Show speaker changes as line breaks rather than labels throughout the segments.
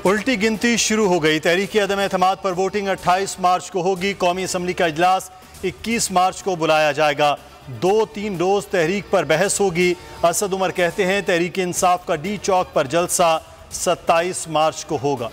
उल्टी गिनती शुरू हो गई। तहरीक अदम एतमाद पर वोटिंग 28 मार्च को होगी। कौमी असम्बली का इजलास 21 मार्च को बुलाया जाएगा। 2-3 रोज तहरीक पर बहस होगी। असद उमर कहते हैं तहरीक इंसाफ का डी चौक पर जलसा 27 मार्च को होगा।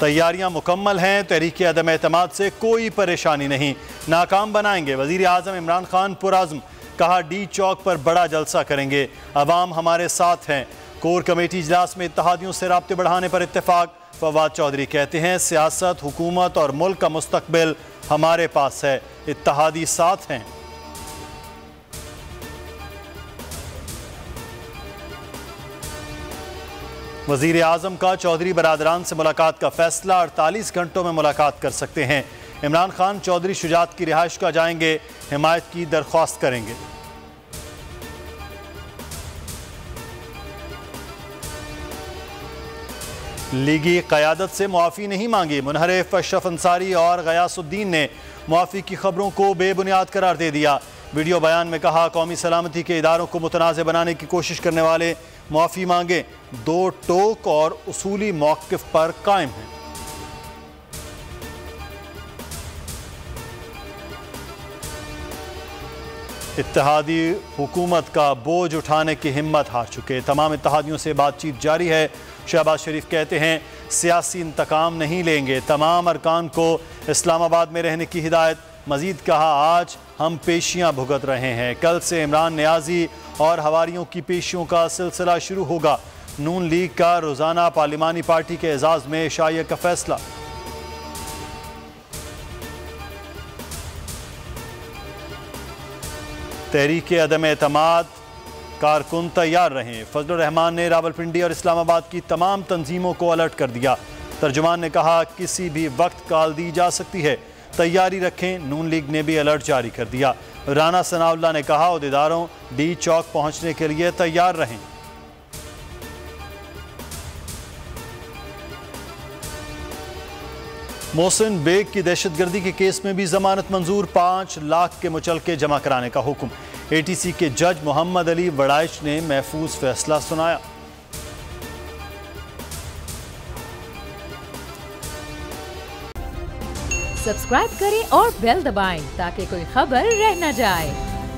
तैयारियां मुकम्मल हैं। तहरीक अदम एतमाद से कोई परेशानी नहीं, नाकाम बनाएंगे। वजीर आजम इमरान खान पुरअज़्म, कहा डी चौक पर बड़ा जलसा करेंगे, अवाम हमारे साथ हैं। कोर कमेटी इजलास में इत्तेहादियों से राब्ते बढ़ाने पर इत्तेफाक। फवाद चौधरी कहते हैं सियासत, हुकूमत और मुल्क का मुस्तकबिल हमारे पास है, इत्तेहादी साथ हैं। वजीर आजम का चौधरी बरादरान से मुलाकात का फैसला, 48 घंटों में मुलाकात कर सकते हैं। इमरान खान चौधरी शुजात की रिहाइश का जाएंगे, हिमायत की दरख्वास्त करेंगे। लीगी क़यादत से मुआफ़ी नहीं मांगी। मुनहरिफ अशरफ अंसारी और गयासुद्दीन ने मुआफ़ी की खबरों को बेबुनियाद करार दे दिया। वीडियो बयान में कहा कौमी सलामती के इदारों को मुतनाज़ बनाने की कोशिश करने वाले मुआफ़ी मांगे, 2 टोक और उसूली मौक़िफ़ पर कायम हैं। इत्तेहादी हुकूमत का बोझ उठाने की हिम्मत हार चुके। तमाम इत्तेहादियों से बातचीत जारी है। शहबाज शरीफ कहते हैं सियासी इंतकाम नहीं लेंगे, तमाम अरकान को इस्लामाबाद में रहने की हिदायत। मजीद कहा आज हम पेशियां भुगत रहे हैं, कल से इमरान नियाजी और हवारियों की पेशियों का सिलसिला शुरू होगा। नून लीग का रोज़ाना पार्लिमानी पार्टी के एजाज में इशाइया का फैसला। तहरीक अदम एतमाद कारकुन तैयार रहें। फजलुर रहमान ने रावलपिंडी और इस्लामाबाद की तमाम तंजीमों को अलर्ट कर दिया। तर्जुमान ने कहा किसी भी वक्त कॉल दी जा सकती है, तैयारी रखें। नून लीग ने भी अलर्ट जारी कर दिया। राना सनाउल्लाह ने कहा उहदेदारों डी चौक पहुंचने के लिए तैयार रहें। मोहसिन बेग की दहशतगर्दी के केस में भी जमानत मंजूर, 5 लाख के मुचलके जमा कराने का हुक्म। ATC के जज मोहम्मद अली वड़ाइच ने महफूज फैसला सुनाया।
सब्सक्राइब करें और बेल दबाएं ताकि कोई खबर रह न जाए।